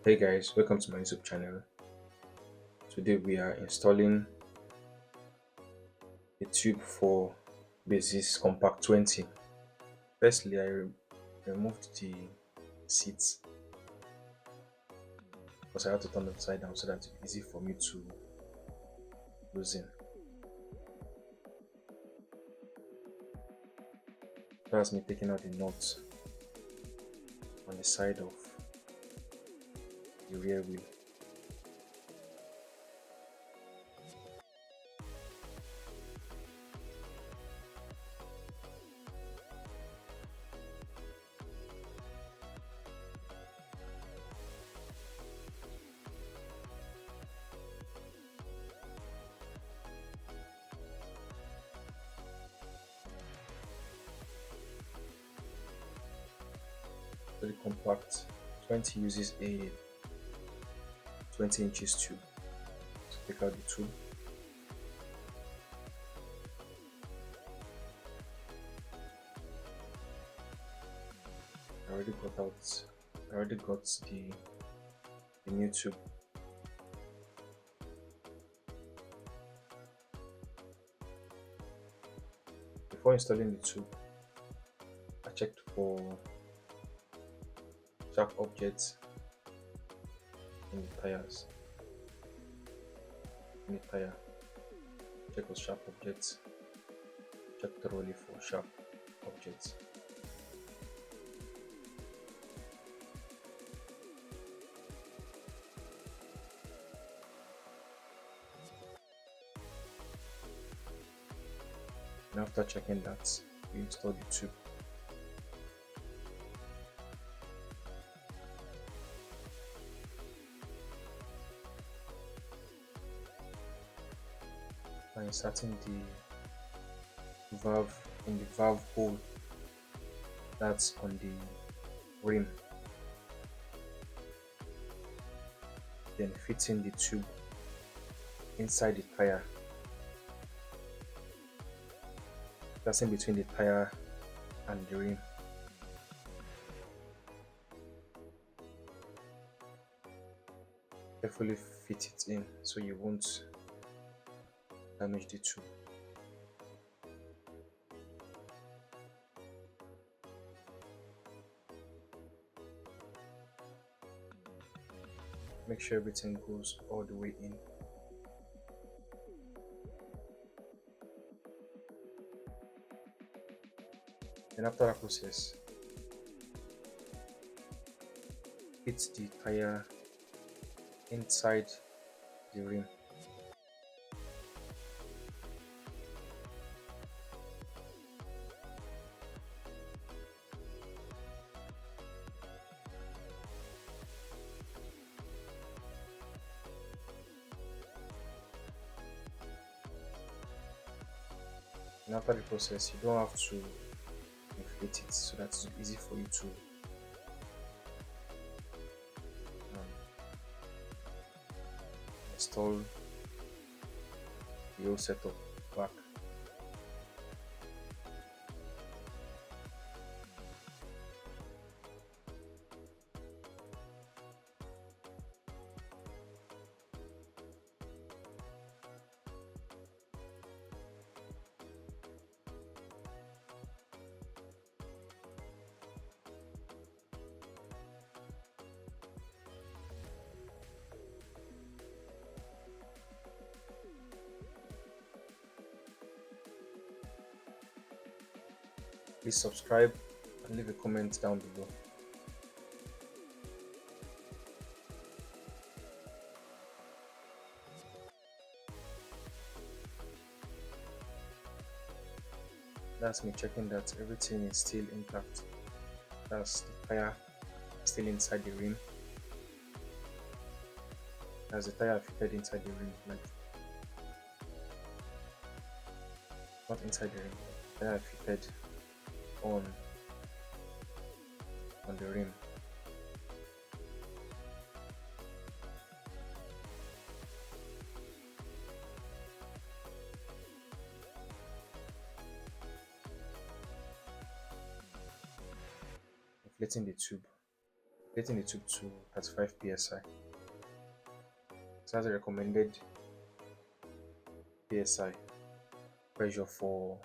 Hey guys, welcome to my YouTube channel. Today we are installing a tube for Basis Compact 20. Firstly, removed the seats because I had to turn them upside down so that it's easy for me to loosen. That's me taking out the nuts on the side of the rear wheel. So the Compact 20 uses a 20 inches tube. So take out the tube. I already got out. I already got the new tube. Before installing the tube, I checked for sharp objects in the tires. In the tire, check for sharp objects. Check thoroughly for sharp objects. And after checking that, we install the tube. By inserting the valve in the valve hole that's on the rim, then fitting the tube inside the tire. That's in between the tire and the rim. Carefully fit it in so you won't damage the tube. Make sure everything goes all the way in. Then after that process, fit the tire inside the rim. And after the process, you don't have to inflate it so that it's easy for you to um, install the whole setup back. Please subscribe and leave a comment down below. That's me checking that everything is still intact. That's the tire still inside the rim. That's the tire fitted inside the rim, like not inside the rim. Tire fitted on the rim. Inflating the tube. Getting the tube to 35 psi. So that's a recommended psi pressure for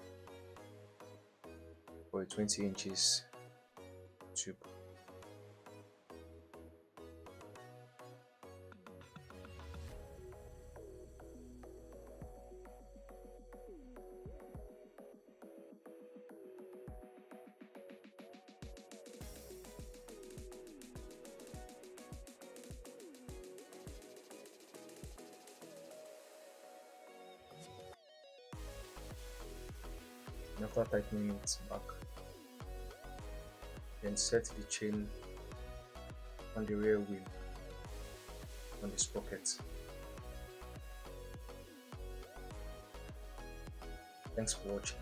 a 20 inches tube. And after tightening it back, then set the chain on the rear wheel on the sprocket. Thanks for watching.